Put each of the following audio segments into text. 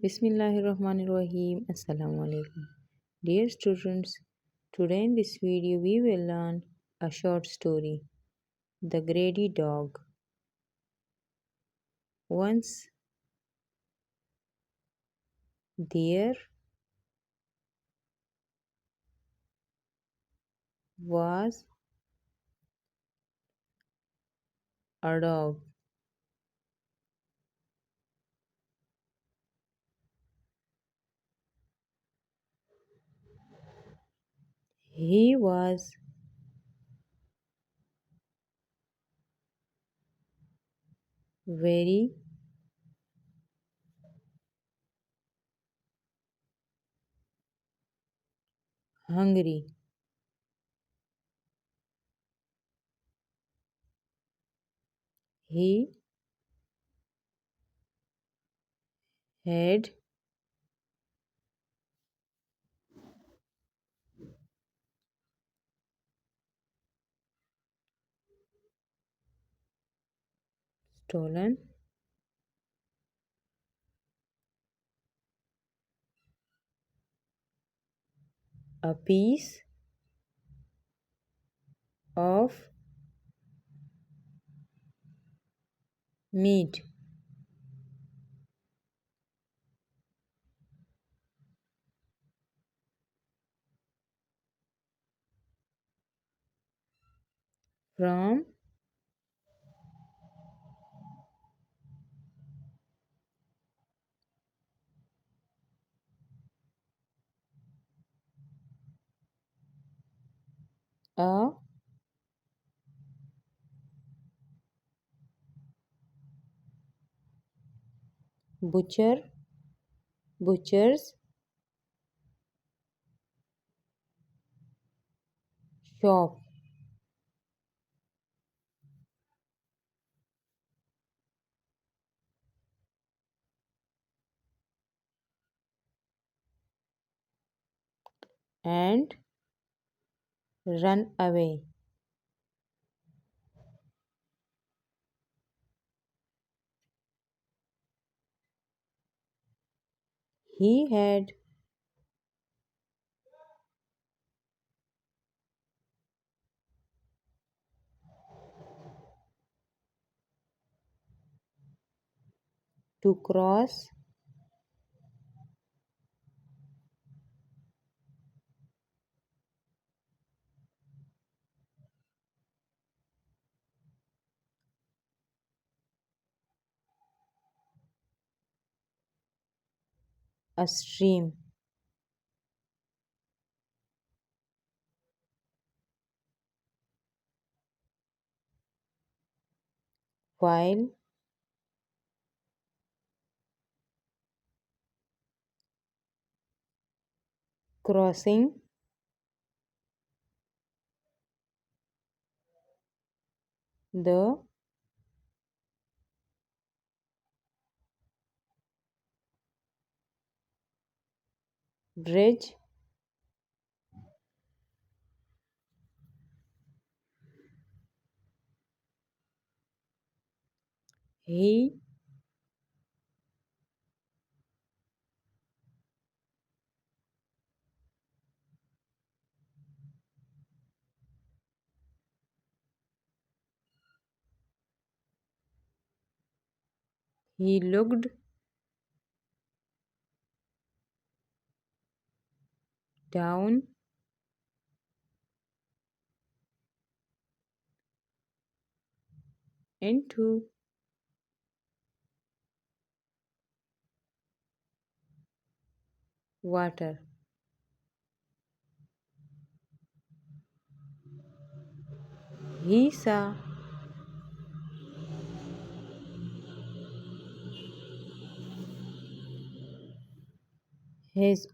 Bismillahirrahmanirrahim. Assalamu alaikum. Dear students, today in this video we will learn a short story. The Grady Dog. Once there was a dog. He was very hungry. He had stolen a piece of meat from a butcher butcher's shop. And run away. He had to cross a stream while crossing the bridge. He he looked down into water. He saw his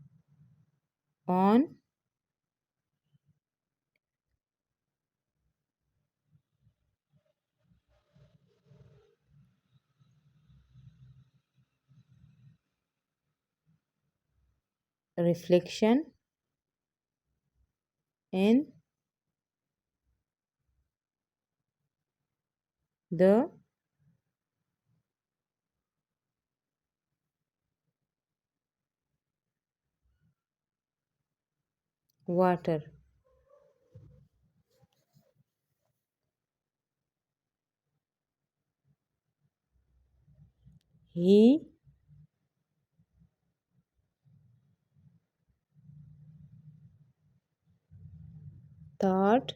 own reflection in the water. He thought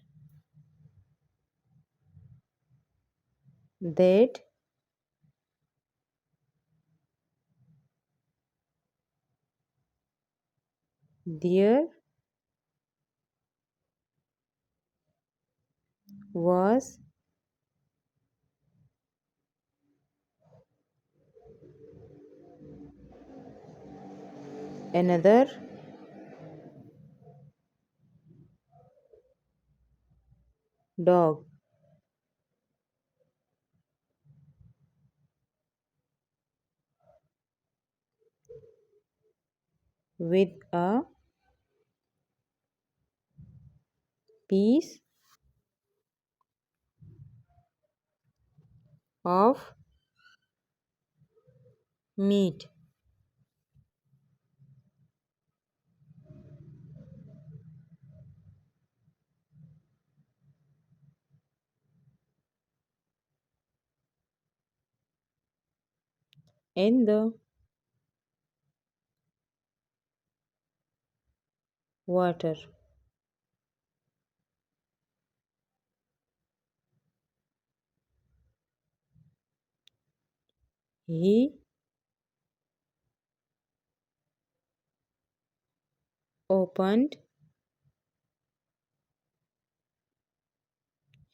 that there was another dog with a piece of meat. In the water. He opened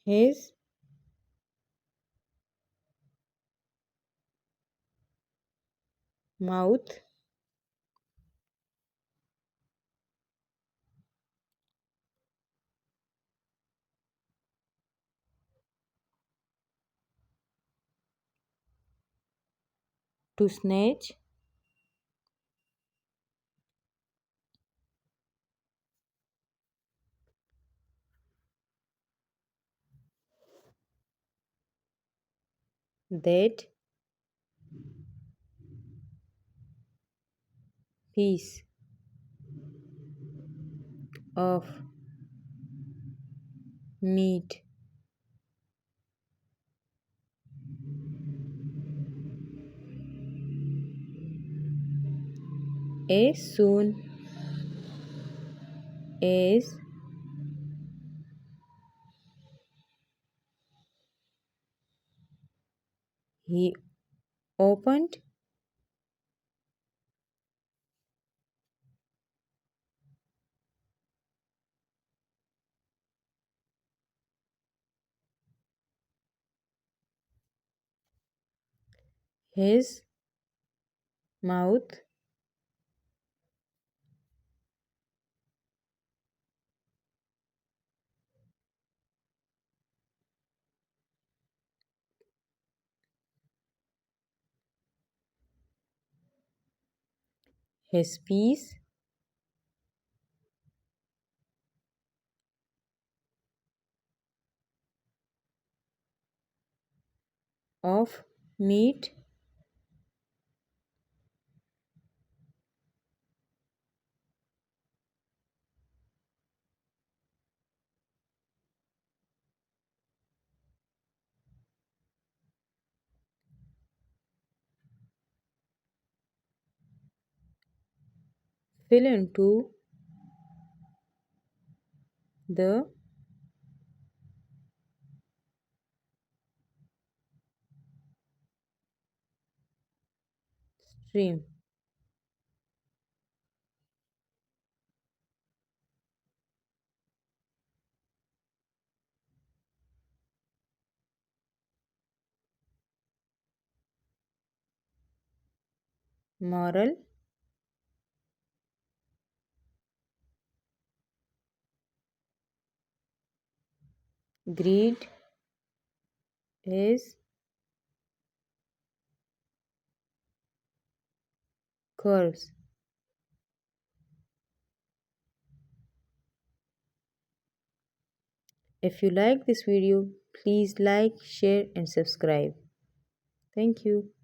his mouth to snatch that piece of meat. As soon as he opened his mouth, his piece of meat fell into the stream. Moral: greed is curse. If you like this video, please like, share, and subscribe. Thank you.